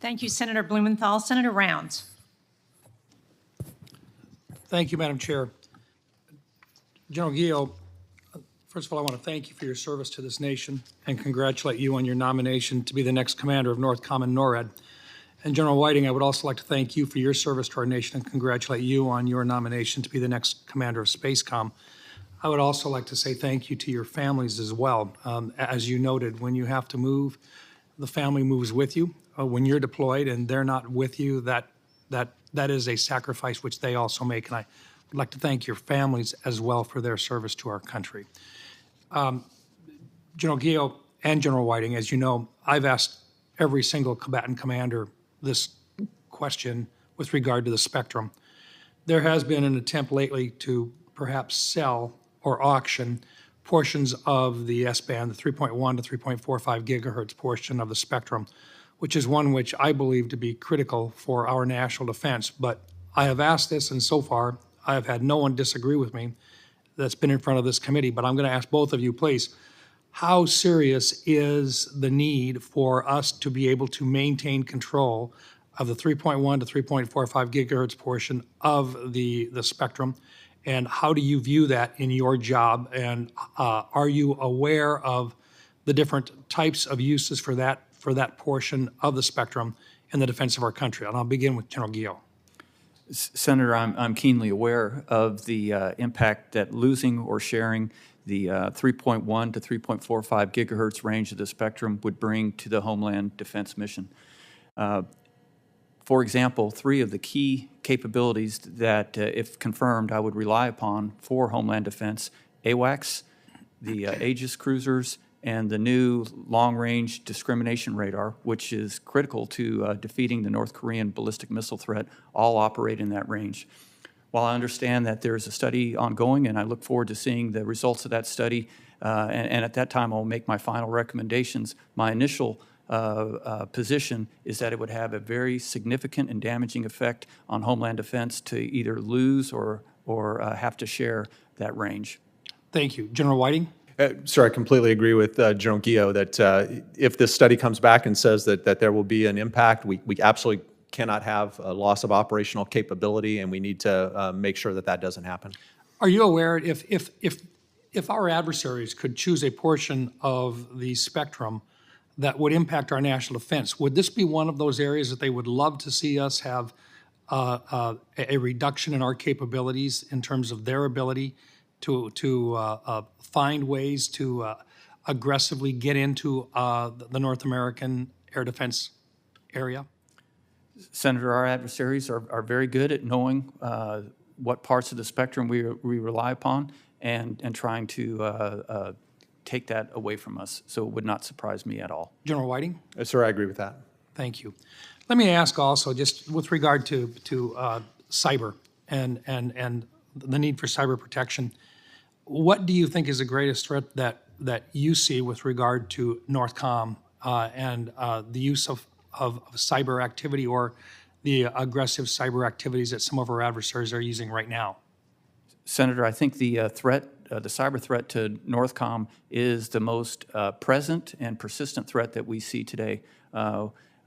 Thank you, Senator Blumenthal. Senator Rounds. Thank you, Madam Chair. General Guillo, first of all, I want to thank you for your service to this nation and congratulate you on your nomination to be the next commander of NORTHCOM and NORAD. And General Whiting, I would also like to thank you for your service to our nation and congratulate you on your nomination to be the next commander of SpaceCom. I would also like to say thank you to your families as well. As you noted, when you have to move, the family moves with you. When you're deployed and they're not with you, that is a sacrifice which they also make. And I would like to thank your families as well for their service to our country. General Guillo and General Whiting, as you know, I've asked every single combatant commander this question with regard to the spectrum. There has been an attempt lately to perhaps sell or auction portions of the S-band, the 3.1 to 3.45 gigahertz portion of the spectrum, which is one which I believe to be critical for our national defense. But I have asked this, and so far I have had no one disagree with me that's been in front of this committee. But I'm going to ask both of you, please, how serious is the need for us to be able to maintain control of the 3.1 to 3.45 gigahertz portion of the spectrum? And how do you view that in your job? And are you aware of the different types of uses for that portion of the spectrum in the defense of our country? And I'll begin with General Guillo. Senator, I'm keenly aware of the impact that losing or sharing the 3.1 to 3.45 gigahertz range of the spectrum would bring to the Homeland Defense mission. For example, three of the key capabilities that, if confirmed, I would rely upon for Homeland Defense: AWACS, the Aegis cruisers, and the new long-range discrimination radar, which is critical to defeating the North Korean ballistic missile threat, all operate in that range. While I understand that there's a study ongoing, and I look forward to seeing the results of that study, and at that time I'll make my final recommendations, my initial position is that it would have a very significant and damaging effect on Homeland Defense to either lose or have to share that range. Thank you. General Whiting? Sir, I completely agree with General Guillo that if this study comes back and says that there will be an impact, we absolutely cannot have a loss of operational capability, and we need to make sure that doesn't happen. Are you aware if our adversaries could choose a portion of the spectrum that would impact our national defense, would this be one of those areas that they would love to see us have a reduction in our capabilities in terms of their ability to find ways to aggressively get into the North American air defense area? Senator, our adversaries are very good at knowing what parts of the spectrum we rely upon and trying to take that away from us, so it would not surprise me at all. General Whiting? Sir, I agree with that. Thank you. Let me ask also, just with regard to cyber and the need for cyber protection, what do you think is the greatest threat that you see with regard to NORTHCOM and the use of cyber activity or the aggressive cyber activities that some of our adversaries are using right now? Senator, I think the cyber threat to NORTHCOM is the most present and persistent threat that we see today.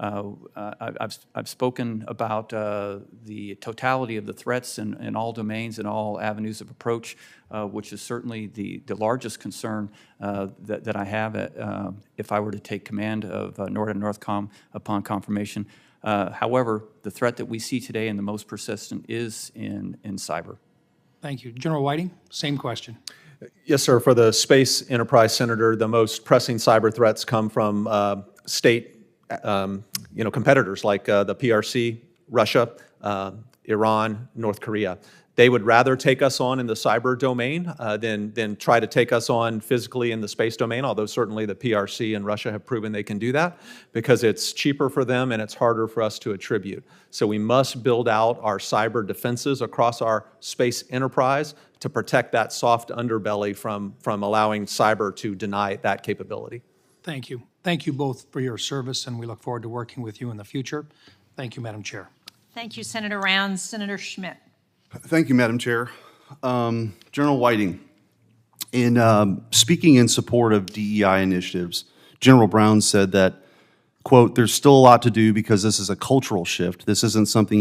I've spoken about the totality of the threats in all domains and all avenues of approach, which is certainly the largest concern that I have if I were to take command of NORAD and NORTHCOM upon confirmation. However, the threat that we see today and the most persistent is in cyber. Thank you. General Whiting, same question. Yes, sir. For the space enterprise, Senator, the most pressing cyber threats come from state competitors like the PRC, Russia, Iran, North Korea. They would rather take us on in the cyber domain than try to take us on physically in the space domain, although certainly the PRC and Russia have proven they can do that because it's cheaper for them and it's harder for us to attribute. So we must build out our cyber defenses across our space enterprise to protect that soft underbelly from allowing cyber to deny that capability. Thank you. Thank you both for your service, and we look forward to working with you in the future. Thank you, Madam Chair. Thank you, Senator Rounds. Senator Schmidt. Thank you, Madam Chair. General Whiting, in speaking in support of DEI initiatives, General Brown said that, quote, "There's still a lot to do because this is a cultural shift. This isn't something